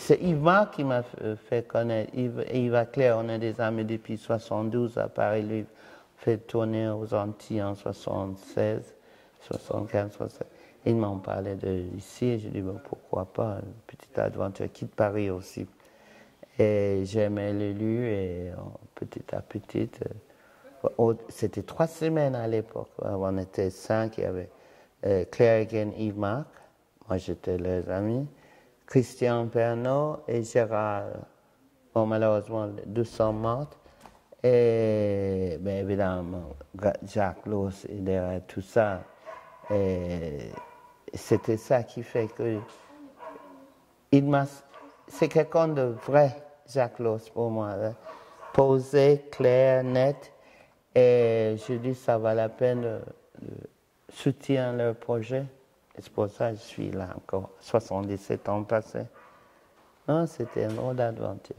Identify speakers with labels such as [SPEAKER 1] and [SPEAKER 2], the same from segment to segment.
[SPEAKER 1] c'est Yves qui m'a fait connaître. Yves Claire, on est des amis depuis 72 à Paris. Lui fait tourner aux Antilles en 76, 75, 76. Il m'en parlait de ici. J'ai dit, bon, pourquoi pas, une petite aventure. Quitte Paris aussi. Et j'aimais le lieu et petit à petit, c'était 3 semaines à l'époque. On était 5, il y avait Claire Again, Yves Marc, moi j'étais leurs amis, Christian Pernod et Gérard. Bon, malheureusement, les deux sont morts. Et bien évidemment, Jacques Loss et derrière tout ça. Et c'était ça qui fait que c'est quelqu'un de vrai, Jacques Loss, pour moi. Hein. Posé, clair, net. Et je dis, ça va la peine de soutenir leur projet. Et c'est pour ça que je suis là encore, 77 ans passés. C'était une autre aventure.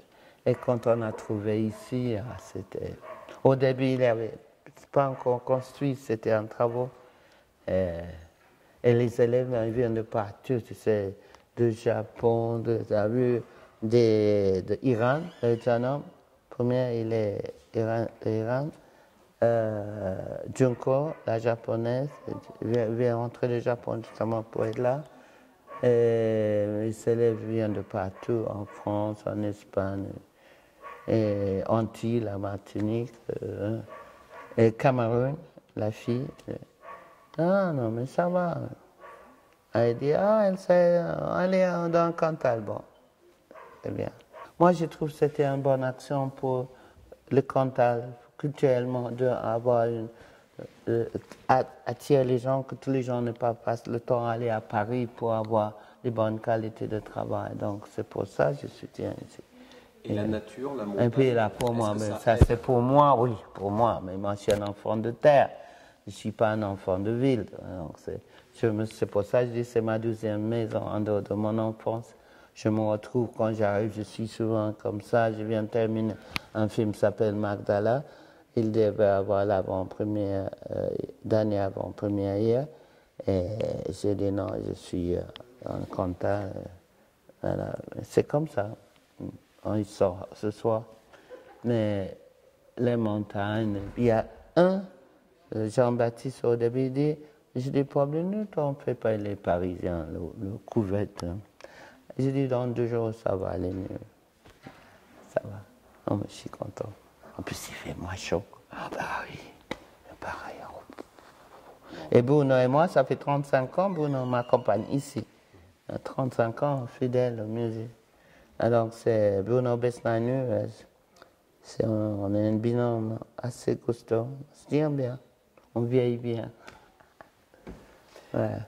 [SPEAKER 1] Et quand on a trouvé ici, c'était... Au début, il n'avait pas encore construit, c'était en travaux. Et les élèves viennent de partout, tu sais, du Japon, de l'Iran, le jeune homme. Premier, il est d'Iran. Junko, la japonaise, vient rentrer du Japon justement pour être là. Et les élèves viennent de partout, en France, en Espagne, et Antilles, la Martinique, et Cameroun, la fille. Ah non, mais ça va. Elle dit, elle sait aller dans le Cantal. Bon, c'est bien. Moi, je trouve que c'était une bonne action pour le Cantal, culturellement, attirer les gens, que tous les gens ne passent le temps à aller à Paris pour avoir des bonnes qualités de travail. Donc, c'est pour ça que je soutiens ici.
[SPEAKER 2] Et la nature, la montagne.
[SPEAKER 1] Et puis là, pour moi, mais ça c'est pour moi, oui, pour moi. Mais moi, je suis un enfant de terre. Je ne suis pas un enfant de ville. Donc, c'est pour ça que je dis c'est ma deuxième maison en dehors de mon enfance. Je me retrouve quand j'arrive, je suis souvent comme ça. Je viens de terminer un film qui s'appelle Magdala. Il devait avoir l'avant-première, dernière avant-première hier. Et j'ai dit non, je suis en contact. Voilà. C'est comme ça. Il sort ce soir. Mais les montagnes, il y a Jean-Baptiste au début, il dit, je dis, problème, nous, on ne fait pas les Parisiens, le couvette. Hein. Je dis, dans 2 jours, ça va aller mieux. Ça va. Oh, mais je suis content. En plus, il fait moins chaud. Ah bah oui, pareil. Et Bruno et moi, ça fait 35 ans, Bruno m'accompagne ici. 35 ans, fidèle au musée. Alors, c'est Bruno Besnanu, on est un binôme assez costaud. On se tient bien, on vieillit bien. Ouais.